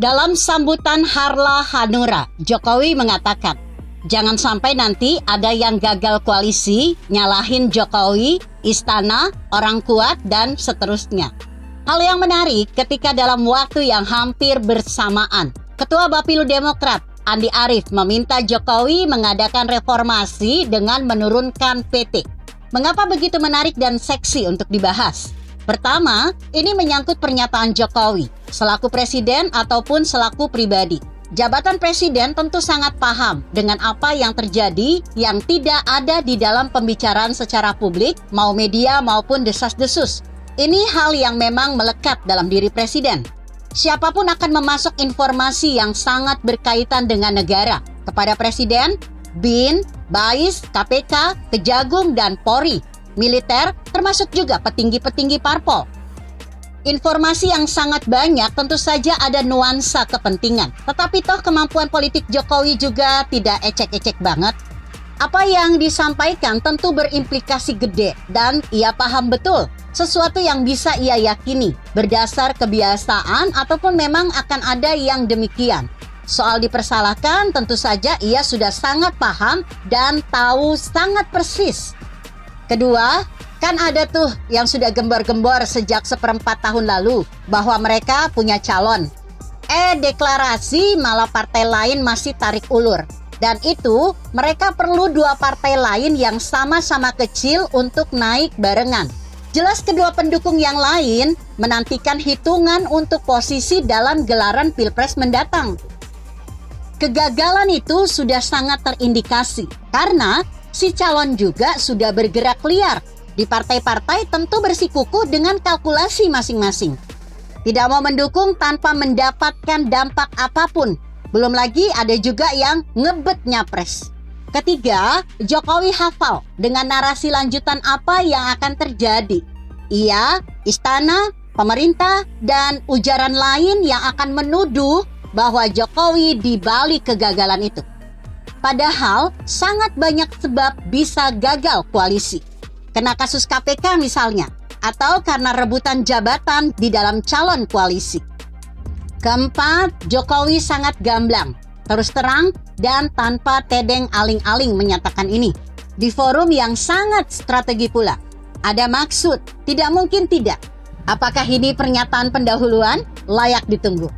Dalam sambutan Harla Hanura, Jokowi mengatakan, jangan sampai nanti ada yang gagal koalisi, nyalahin Jokowi, istana, orang kuat, dan seterusnya. Hal yang menarik ketika dalam waktu yang hampir bersamaan, Ketua Bapilu Demokrat, Andi Arief, meminta Jokowi mengadakan reformasi dengan menurunkan PT. Mengapa begitu menarik dan seksi untuk dibahas? Pertama, ini menyangkut pernyataan Jokowi, selaku presiden ataupun selaku pribadi. Jabatan presiden tentu sangat paham dengan apa yang terjadi yang tidak ada di dalam pembicaraan secara publik, mau media maupun desas-desus. Ini hal yang memang melekat dalam diri presiden. Siapapun akan memasok informasi yang sangat berkaitan dengan negara kepada presiden, BIN, BAIS, KPK, Kejagung, dan Polri, militer, termasuk juga petinggi-petinggi parpol. Informasi yang sangat banyak tentu saja ada nuansa kepentingan. Tetapi toh kemampuan politik Jokowi juga tidak ecek-ecek banget. Apa yang disampaikan tentu berimplikasi gede dan ia paham betul sesuatu yang bisa ia yakini berdasar kebiasaan ataupun memang akan ada yang demikian. Soal dipersalahkan tentu saja ia sudah sangat paham dan tahu sangat persis. Kedua, kan ada tuh yang sudah gembor-gembor sejak 1/4 tahun lalu bahwa mereka punya calon. Deklarasi malah partai lain masih tarik ulur. Dan itu mereka perlu 2 partai lain yang sama-sama kecil untuk naik barengan. Jelas kedua pendukung yang lain menantikan hitungan untuk posisi dalam gelaran Pilpres mendatang. Kegagalan itu sudah sangat terindikasi karena si calon juga sudah bergerak liar. Di partai-partai tentu bersikukuh dengan kalkulasi masing-masing. Tidak mau mendukung tanpa mendapatkan dampak apapun. Belum lagi ada juga yang ngebet nyapres. Ketiga, Jokowi hafal dengan narasi lanjutan apa yang akan terjadi. Ia, istana, pemerintah, dan ujaran lain yang akan menuduh bahwa Jokowi di balik kegagalan itu. Padahal sangat banyak sebab bisa gagal koalisi. Kena kasus KPK misalnya, atau karena rebutan jabatan di dalam calon koalisi. Keempat, Jokowi sangat gamblang, terus terang, dan tanpa tedeng aling-aling menyatakan ini. Di forum yang sangat strategi pula. Ada maksud, tidak mungkin tidak. Apakah ini pernyataan pendahuluan? Layak ditunggu.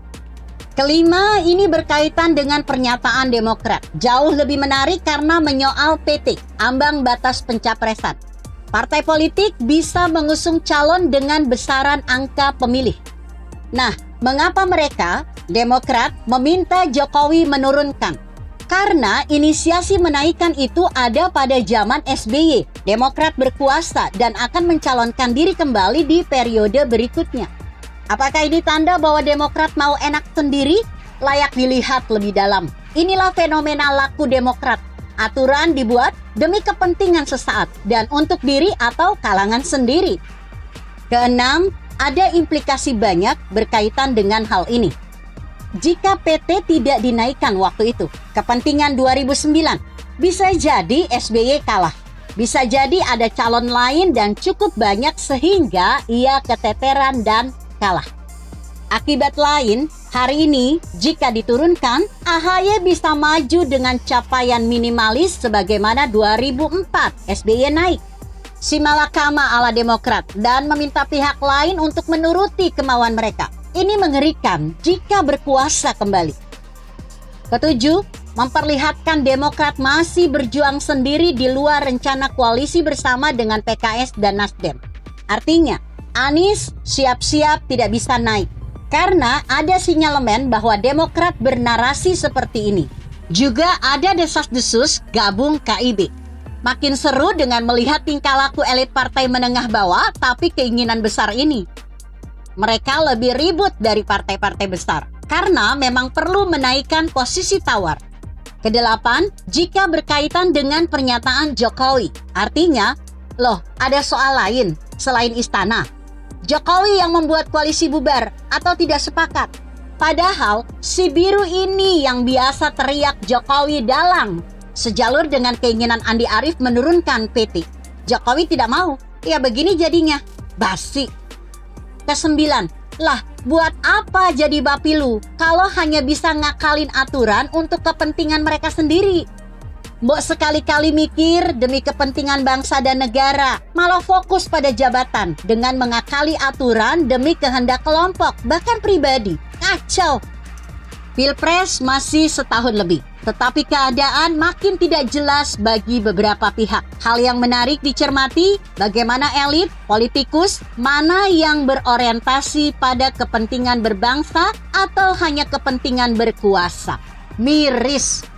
Kelima, ini berkaitan dengan pernyataan Demokrat. Jauh lebih menarik karena menyoal PT, ambang batas pencapresan. Partai politik bisa mengusung calon dengan besaran angka pemilih. Nah, mengapa mereka, Demokrat, meminta Jokowi menurunkan? Karena inisiasi menaikkan itu ada pada zaman SBY. Demokrat berkuasa dan akan mencalonkan diri kembali di periode berikutnya. Apakah ini tanda bahwa Demokrat mau enak sendiri? Layak dilihat lebih dalam. Inilah fenomena laku Demokrat. Aturan dibuat demi kepentingan sesaat dan untuk diri atau kalangan sendiri. Keenam, ada implikasi banyak berkaitan dengan hal ini. Jika PT tidak dinaikkan waktu itu, kepentingan 2009, bisa jadi SBY kalah. Bisa jadi ada calon lain dan cukup banyak sehingga ia keteteran dan kalah. Akibat lain, hari ini jika diturunkan, AHY bisa maju dengan capaian minimalis sebagaimana 2004 SBY naik. Si malakama ala Demokrat dan meminta pihak lain untuk menuruti kemauan mereka. Ini mengerikan jika berkuasa kembali. Ketujuh, memperlihatkan Demokrat masih berjuang sendiri di luar rencana koalisi bersama dengan PKS dan Nasdem. Artinya, Anies siap-siap tidak bisa naik. Karena ada sinyalemen bahwa Demokrat bernarasi seperti ini. Juga ada desas-desus gabung KIB. Makin seru dengan melihat tingkah laku elit partai menengah bawah tapi keinginan besar ini. Mereka lebih ribut dari partai-partai besar karena memang perlu menaikkan posisi tawar. Kedelapan, jika berkaitan dengan pernyataan Jokowi. Artinya, loh ada soal lain selain istana. Jokowi yang membuat koalisi bubar atau tidak sepakat. Padahal si biru ini yang biasa teriak Jokowi dalang. Sejalur dengan keinginan Andi Arief menurunkan PT. Jokowi tidak mau. Ya begini jadinya. Basi. Kesembilan, Lah, buat apa jadi Bapilu kalau hanya bisa ngakalin aturan untuk kepentingan mereka sendiri? Mbok sekali-kali mikir demi kepentingan bangsa dan negara, malah fokus pada jabatan dengan mengakali aturan demi kehendak kelompok, bahkan pribadi. Kacau. Pilpres masih setahun lebih, tetapi keadaan makin tidak jelas bagi beberapa pihak. Hal yang menarik dicermati, bagaimana elit, politikus, mana yang berorientasi pada kepentingan berbangsa atau hanya kepentingan berkuasa. Miris.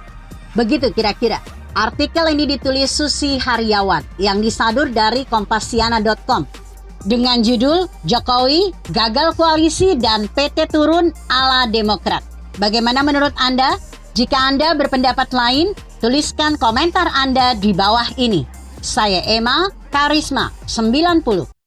Begitu kira-kira. Artikel ini ditulis Susi Haryawan yang disadur dari kompasiana.com dengan judul Jokowi Gagal Koalisi dan PT Turun ala Demokrat. Bagaimana menurut Anda? Jika Anda berpendapat lain, tuliskan komentar Anda di bawah ini. Saya Emma Karisma 90.